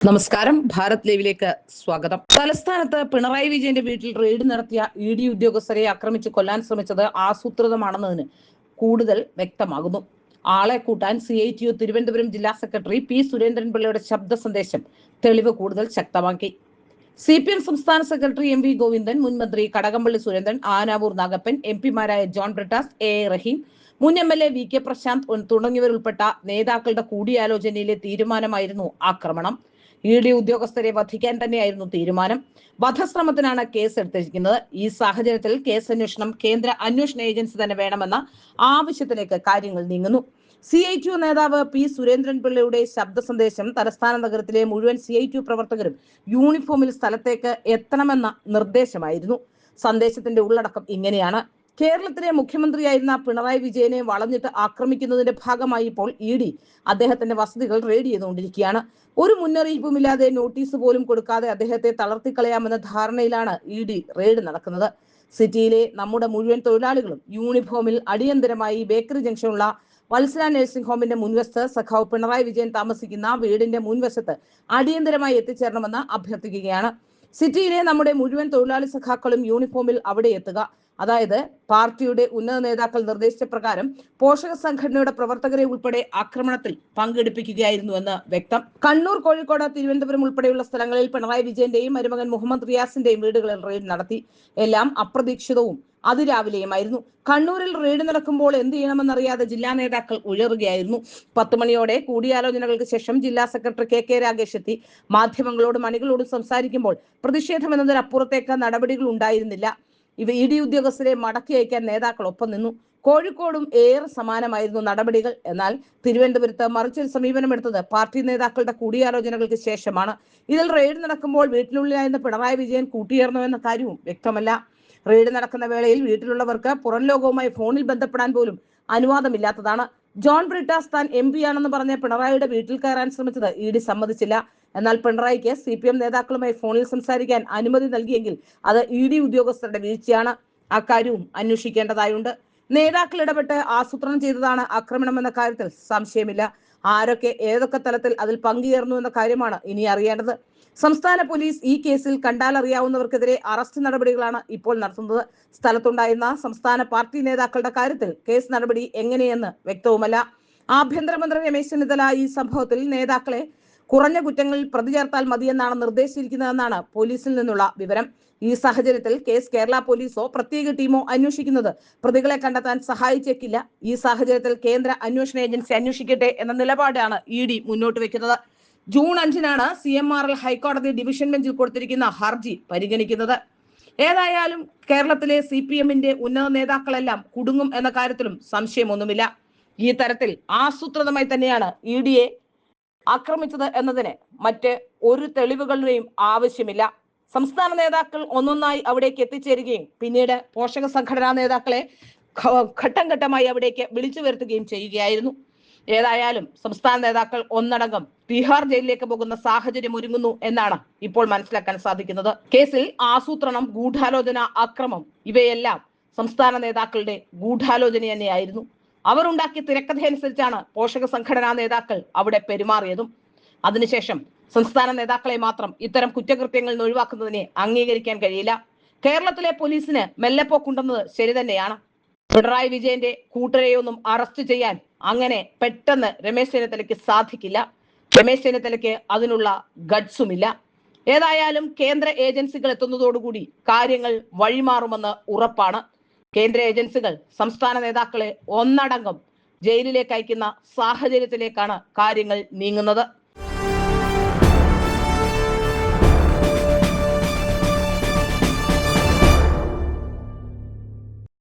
നമസ്കാരം. ഭാരത് ലൈവിലേക്ക് സ്വാഗതം. തലസ്ഥാനത്ത് പിണറായി വിജയന്റെ വീട്ടിൽ റെയ്ഡ് നടത്തിയ ഇ.ഡി. ഉദ്യോഗസ്ഥരെ ആക്രമിച്ച് കൊല്ലാൻ ശ്രമിച്ചത് ആസൂത്രിതമാണെന്നതിന് കൂടുതൽ വ്യക്തമാകുന്നു. ആളെ കൂട്ടാൻ CITU തിരുവനന്തപുരം ജില്ലാ സെക്രട്ടറി പി സുരേന്ദ്രൻപിള്ളയുടെ ശബ്ദ സന്ദേശം തെളിവ് കൂടുതൽ ശക്തമാക്കി. CPM സംസ്ഥാന സെക്രട്ടറി MV ഗോവിന്ദൻ, മുൻ മന്ത്രി കടകംപള്ളി സുരേന്ദ്രൻ, ആനാവൂർ നാഗപ്പൻ, MP മാരായ ജോൺ ബ്രിട്ടാസ്, A.A. റഹീം, മുൻ MLA VK പ്രശാന്ത് തുടങ്ങിയവരുൾപ്പെട്ട നേതാക്കളുടെ കൂടിയാലോചനയിലെ തീരുമാനമായിരുന്നു ആക്രമണം. ഇ.ഡി. ഉദ്യോഗസ്ഥരെ വധിക്കാൻ തന്നെയായിരുന്നു തീരുമാനം. വധശ്രമത്തിനാണ് കേസ് എടുത്തിരിക്കുന്നത്. ഈ സാഹചര്യത്തിൽ കേസ് അന്വേഷണം കേന്ദ്ര അന്വേഷണ ഏജൻസി തന്നെ വേണമെന്ന ആവശ്യത്തിലേക്ക് കാര്യങ്ങൾ നീങ്ങുന്നു. CITU നേതാവ് പി സുരേന്ദ്രൻപിള്ളയുടെ ശബ്ദ സന്ദേശം തലസ്ഥാന നഗരത്തിലെ മുഴുവൻ CITU പ്രവർത്തകരും യൂണിഫോമിൽ സ്ഥലത്തേക്ക് എത്തണമെന്ന നിർദ്ദേശമായിരുന്നു. സന്ദേശത്തിന്റെ ഉള്ളടക്കം ഇങ്ങനെയാണ്: കേരളത്തിലെ മുഖ്യമന്ത്രിയായിരുന്ന പിണറായി വിജയനെ വളഞ്ഞിട്ട് ആക്രമിക്കുന്നതിന്റെ ഭാഗമായി ഇപ്പോൾ ഇ.ഡി. അദ്ദേഹത്തിന്റെ വസതികൾ റെയ്ഡ് ചെയ്തുകൊണ്ടിരിക്കുകയാണ്. ഒരു മുന്നറിയിപ്പുമില്ലാതെ, നോട്ടീസ് പോലും കൊടുക്കാതെ അദ്ദേഹത്തെ തളർത്തിക്കളയാമെന്ന ധാരണയിലാണ് ഇ.ഡി. റെയ്ഡ് നടക്കുന്നത്. സിറ്റിയിലെ നമ്മുടെ മുഴുവൻ തൊഴിലാളികളും യൂണിഫോമിൽ അടിയന്തരമായി ബേക്കറി ജംഗ്ഷനുള്ള വത്സല നഴ്സിംഗ് ഹോമിന്റെ മുൻവശത്ത് സഖാവ് പിണറായി വിജയൻ താമസിക്കുന്ന വീടിന്റെ മുൻവശത്ത് അടിയന്തരമായി എത്തിച്ചേരണമെന്ന് അഭ്യർത്ഥിക്കുകയാണ്. സിറ്റിയിലെ നമ്മുടെ മുഴുവൻ തൊഴിലാളി സഖാക്കളും യൂണിഫോമിൽ അവിടെ എത്തുക. അതായത് പാർട്ടിയുടെ ഉന്നത നേതാക്കൾ നിർദ്ദേശിച്ച പ്രകാരം പോഷക സംഘടനയുടെ പ്രവർത്തകരെ ഉൾപ്പെടെ ആക്രമണത്തിൽ പങ്കെടുപ്പിക്കുകയായിരുന്നുവെന്ന് വ്യക്തം. കണ്ണൂർ, കോഴിക്കോട്, തിരുവനന്തപുരം ഉൾപ്പെടെയുള്ള സ്ഥലങ്ങളിൽ പിണറായി വിജയന്റെയും മരുമകൻ മുഹമ്മദ് റിയാസിന്റെയും വീടുകളിൽ റെയ്ഡ് നടത്തി. എല്ലാം അപ്രതീക്ഷിതവും അതിരാവിലെയുമായിരുന്നു. കണ്ണൂരിൽ റെയ്ഡ് നടക്കുമ്പോൾ എന്ത് ചെയ്യണമെന്നറിയാതെ ജില്ലാ നേതാക്കൾ ഉഴറുകയായിരുന്നു. 10 മണിയോടെ കൂടിയാലോചനകൾക്ക് ശേഷം ജില്ലാ സെക്രട്ടറി KK രാഗേഷ് എത്തി. മാധ്യമങ്ങളോടും അണികളോടും സംസാരിക്കുമ്പോൾ പ്രതിഷേധം എന്നതിനപ്പുറത്തേക്ക് നടപടികൾ ഉണ്ടായിരുന്നില്ല. ഇ.ഡി. ഉദ്യോഗസ്ഥരെ മടക്കി അയക്കാൻ നേതാക്കൾ ഒപ്പം നിന്നു. കോഴിക്കോടും ഏറെ സമാനമായിരുന്നു നടപടികൾ. എന്നാൽ തിരുവനന്തപുരത്ത് മറിച്ചൊരു സമീപനമെടുത്തത് പാർട്ടി നേതാക്കളുടെ കൂടിയാലോചനകൾക്ക് ശേഷമാണ്. ഇതിൽ റെയ്ഡ് നടക്കുമ്പോൾ വീട്ടിനുള്ളിലായിരുന്ന പിണറായി വിജയൻ കൂട്ടുചേർന്നോ എന്ന കാര്യവും വ്യക്തമല്ല. റെയ്ഡ് നടക്കുന്ന വേളയിൽ വീട്ടിലുള്ളവർക്ക് പുറം ലോകവുമായി ഫോണിൽ ബന്ധപ്പെടാൻ പോലും അനുവാദമില്ലാത്തതാണ്. ജോൺ ബ്രിട്ടാസ് താൻ MP ആണെന്ന് പറഞ്ഞ് പിണറായിയുടെ വീട്ടിൽ കയറാൻ ശ്രമിച്ചത് ഇ.ഡി. സമ്മതിച്ചില്ല. എന്നാൽ പിണറായിക്ക് CPM നേതാക്കളുമായി ഫോണിൽ സംസാരിക്കാൻ അനുമതി നൽകിയെങ്കിൽ അത് ഇ.ഡി. ഉദ്യോഗസ്ഥരുടെ വീഴ്ചയാണ്. അക്കാര്യവും അന്വേഷിക്കേണ്ടതായുണ്ട്. നേതാക്കൾ ഇടപെട്ട് ആസൂത്രണം ചെയ്തതാണ് ആക്രമണമെന്ന കാര്യത്തിൽ സംശയമില്ല. ആരൊക്കെ ഏതൊക്കെ തലത്തിൽ അതിൽ പങ്കുചേർന്നു എന്ന കാര്യമാണ് ഇനി അറിയേണ്ടത്. സംസ്ഥാന പോലീസ് ഈ കേസിൽ കണ്ടാലറിയാവുന്നവർക്കെതിരെ അറസ്റ്റ് നടപടികളാണ് ഇപ്പോൾ നടത്തുന്നത്. സ്ഥലത്തുണ്ടായിരുന്ന സംസ്ഥാന പാർട്ടി നേതാക്കളുടെ കാര്യത്തിൽ കേസ് നടപടി എങ്ങനെയെന്ന് വ്യക്തവുമല്ല. ആഭ്യന്തരമന്ത്രി രമേശ് ചെന്നിത്തല ഈ സംഭവത്തിൽ നേതാക്കളെ കുറഞ്ഞ കുറ്റങ്ങളിൽ പ്രതി ചേർത്താൽ മതിയെന്നാണ് നിർദ്ദേശിച്ചിരിക്കുന്നതെന്നാണ് പോലീസിൽ നിന്നുള്ള വിവരം. ഈ സാഹചര്യത്തിൽ കേസ് കേരള പോലീസോ പ്രത്യേക ടീമോ അന്വേഷിക്കുന്നത് പ്രതികളെ കണ്ടെത്താൻ സഹായിച്ചേക്കില്ല. ഈ സാഹചര്യത്തിൽ കേന്ദ്ര അന്വേഷണ ഏജൻസി അന്വേഷിക്കട്ടെ എന്ന നിലപാടാണ് ഇ.ഡി. മുന്നോട്ട് വെക്കുന്നത്. ജൂൺ 5-നാണ് CMRL ഹൈക്കോടതി ഡിവിഷൻ ബെഞ്ചിൽ കൊടുത്തിരിക്കുന്ന ഹർജി പരിഗണിക്കുന്നത്. ഏതായാലും കേരളത്തിലെ CPM-ന്റെ ഉന്നത നേതാക്കളെല്ലാം കുടുങ്ങും എന്ന കാര്യത്തിലും സംശയമൊന്നുമില്ല. ഈ തരത്തിൽ ആസൂത്രിതമായി തന്നെയാണ് ഇ.ഡി.യെ ആക്രമിച്ചത് എന്നതിന് മറ്റ് ഒരു തെളിവുകളുടെയും ആവശ്യമില്ല. സംസ്ഥാന നേതാക്കൾ ഒന്നൊന്നായി അവിടേക്ക് എത്തിച്ചേരുകയും പിന്നീട് പോഷക സംഘടനാ നേതാക്കളെ ഘട്ടം ഘട്ടമായി അവിടേക്ക് വിളിച്ചു വരുത്തുകയും ചെയ്യുകയായിരുന്നു. ഏതായാലും സംസ്ഥാന നേതാക്കൾ ഒന്നടങ്കം തിഹാർ ജയിലിലേക്ക് പോകുന്ന സാഹചര്യം ഒരുങ്ങുന്നു എന്നാണ് ഇപ്പോൾ മനസ്സിലാക്കാൻ സാധിക്കുന്നത്. കേസിൽ ആസൂത്രണം, ഗൂഢാലോചന, അക്രമം ഇവയെല്ലാം സംസ്ഥാന നേതാക്കളുടെ ഗൂഢാലോചന തന്നെയായിരുന്നു. അവർ ഉണ്ടാക്കിയ തിരക്കഥയനുസരിച്ചാണ് പോഷക സംഘടനാ നേതാക്കൾ അവിടെ പെരുമാറിയതും. അതിനുശേഷം സംസ്ഥാന നേതാക്കളെ മാത്രം ഇത്തരം കുറ്റകൃത്യങ്ങളിൽ നിന്ന് ഒഴിവാക്കുന്നതിനെ അംഗീകരിക്കാൻ കഴിയില്ല. കേരളത്തിലെ പോലീസിന് മെല്ലെപ്പോക്കുണ്ടെന്നത് ശരി തന്നെയാണ്. പിണറായി വിജയന്റെ കൂട്ടരെയൊന്നും അറസ്റ്റ് ചെയ്യാൻ അങ്ങനെ പെട്ടെന്ന് രമേശ് ചെന്നിത്തലയ്ക്ക് സാധിക്കില്ല. രമേശ് ചെന്നിത്തലയ്ക്ക് അതിനുള്ള ഗഡ്സുമില്ല. ഏതായാലും കേന്ദ്ര ഏജൻസികൾ എത്തുന്നതോടുകൂടി കാര്യങ്ങൾ വഴിമാറുമെന്ന് ഉറപ്പാണ്. കേന്ദ്ര ഏജൻസികൾ സംസ്ഥാന നേതാക്കളെ ഒന്നടങ്കം ജയിലിലേക്ക് അയക്കുന്ന സാഹചര്യത്തിലേക്കാണ് കാര്യങ്ങൾ നീങ്ങുന്നത്.